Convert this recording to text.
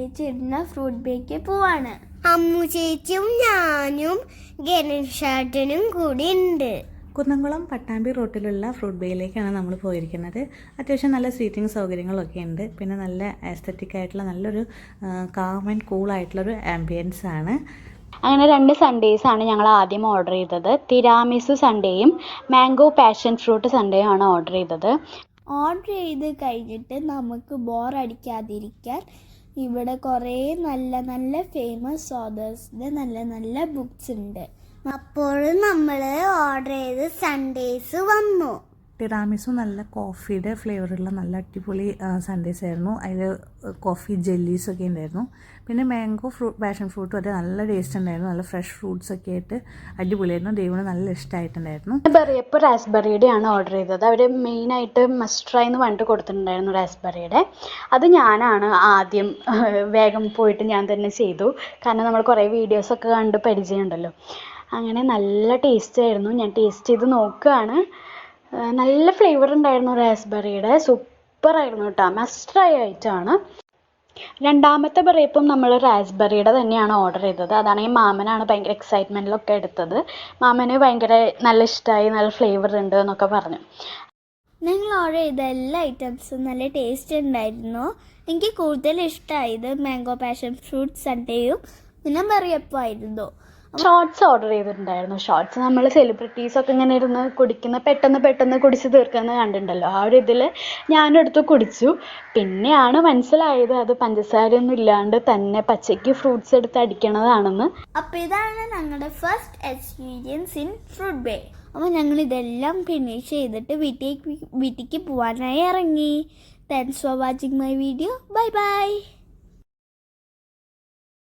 ചേച്ചി ഇടുന്ന fruit bake പോവാണ്. അമ്മു ചേച്ചിയും ഞാനും ഗണേശേട്ടനും കൂടി ഉണ്ട്. കുന്നംകുളം പട്ടാമ്പി റോട്ടിലുള്ള ഫ്രൂട്ട് ബേയിലേക്കാണ് നമ്മൾ പോയിരിക്കുന്നത്. അത്യാവശ്യം നല്ല സീറ്റിംഗ് സൗകര്യങ്ങളൊക്കെ ഉണ്ട്. പിന്നെ നല്ല ആസ്തറ്റിക് ആയിട്ടുള്ള നല്ലൊരു കാം ആൻഡ് കൂളായിട്ടുള്ളൊരു ആംബിയൻസ് ആണ്. അങ്ങനെ 2 സൺഡേയ്സാണ് ഞങ്ങൾ ആദ്യം ഓർഡർ ചെയ്തത്. തിരാമിസു സൺഡേയും മാംഗോ പാഷൻ ഫ്രൂട്ട് സൺഡേയും ആണ് ഓർഡർ ചെയ്തത്. ഓർഡർ ചെയ്ത് കഴിഞ്ഞിട്ട് നമുക്ക് ബോറടിക്കാതിരിക്കാൻ ഇവിടെ കുറേ നല്ല നല്ല ഫേമസ് ഓതേഴ്സിൻ്റെ നല്ല നല്ല ബുക്സ് ഉണ്ട്. അപ്പോഴും നമ്മൾ ഓർഡർ ചെയ്ത് സൺഡേസ് വന്നു. ടിറാമിസു നല്ല കോഫിയുടെ ഫ്ലേവറുള്ള നല്ല അടിപൊളി സൺഡേസ് ആയിരുന്നു. അതിൽ കോഫി ജെല്ലീസൊക്കെ ഉണ്ടായിരുന്നു. പിന്നെ മാംഗോ പാഷൻ ഫ്രൂട്ടും അത് നല്ല ടേസ്റ്റ് ഉണ്ടായിരുന്നു. നല്ല ഫ്രഷ് ഫ്രൂട്ട്സ് ഒക്കെ ആയിട്ട് അടിപൊളിയായിരുന്നു. ദൈവത്തിന് നല്ല ഇഷ്ടമായിട്ടുണ്ടായിരുന്നു. ഇപ്പോൾ റാസ്ബെറിയുടെ ആണ് ഓർഡർ ചെയ്തത്. അവർ മെയിനായിട്ട് മസ്റ്റ് ട്രൈ എന്ന് പറഞ്ഞിട്ട് കൊടുത്തിട്ടുണ്ടായിരുന്നു റാസ്ബെറിയുടെ. അത് ഞാനാണ് ആദ്യം വേഗം പോയിട്ട് ഞാൻ തന്നെ ചെയ്തു. കാരണം നമ്മൾ കുറേ വീഡിയോസൊക്കെ കണ്ട് പരിചയമുണ്ടല്ലോ. അങ്ങനെ നല്ല ടേസ്റ്റ് ആയിരുന്നു. ഞാൻ ടേസ്റ്റ് ചെയ്ത് നോക്കുകയാണ്. നല്ല ഫ്ലേവർ ഉണ്ടായിരുന്നു റാസ്ബെറിയുടെ. സൂപ്പറായിരുന്നു കേട്ടോ. മസ്റ്റ് ട്രൈ ആയിട്ടാണ്. രണ്ടാമത്തെ ബെറിയപ്പം നമ്മൾ റാസ്ബെറിയുടെ തന്നെയാണ് ഓർഡർ ചെയ്തത്. അതാണെങ്കിൽ മാമനാണ് ഭയങ്കര എക്സൈറ്റ്മെൻറ്റിലൊക്കെ എടുത്തത്. മാമന് ഭയങ്കര നല്ല ഇഷ്ടമായി, നല്ല ഫ്ലേവർ ഉണ്ട് എന്നൊക്കെ പറഞ്ഞു. നിങ്ങൾ ഓർഡർ ചെയ്ത എല്ലാ ഐറ്റംസും നല്ല ടേസ്റ്റ് ഉണ്ടായിരുന്നു. എനിക്ക് കൂടുതൽ ഇഷ്ടമായത് മാംഗോ പാഷൻ ഫ്രൂട്ട് സൺഡേയും പിന്നെ ബെറിയപ്പം ആയിരുന്നു. ഷോർട്സ് ഓർഡർ ചെയ്തിട്ടുണ്ടായിരുന്നു. ഷോർട്സ് നമ്മൾ സെലിബ്രിറ്റീസൊക്കെ ഇങ്ങനെ ഇരുന്ന് കുടിക്കുന്ന പെട്ടെന്ന് കുടിച്ച് തീർക്കുന്നത് കണ്ടിട്ടുണ്ടല്ലോ. ആ ഒരു ഇതിൽ ഞാനും എടുത്ത് കുടിച്ചു. പിന്നെയാണ് മനസ്സിലായത് അത് പഞ്ചസാരയൊന്നും ഇല്ലാണ്ട് തന്നെ പച്ചയ്ക്ക് ഫ്രൂട്ട്സ് എടുത്ത് അടിക്കണതാണെന്ന്. അപ്പോൾ ഇതാണ് ഞങ്ങളുടെ first experience in fruit bay. അപ്പോൾ ഞങ്ങൾ ഇതെല്ലാം ഫിനിഷ് ചെയ്തിട്ട് വീട്ടിലേക്ക് പോകാനായി ഇറങ്ങി. Thanks for watching my video. Bye bye.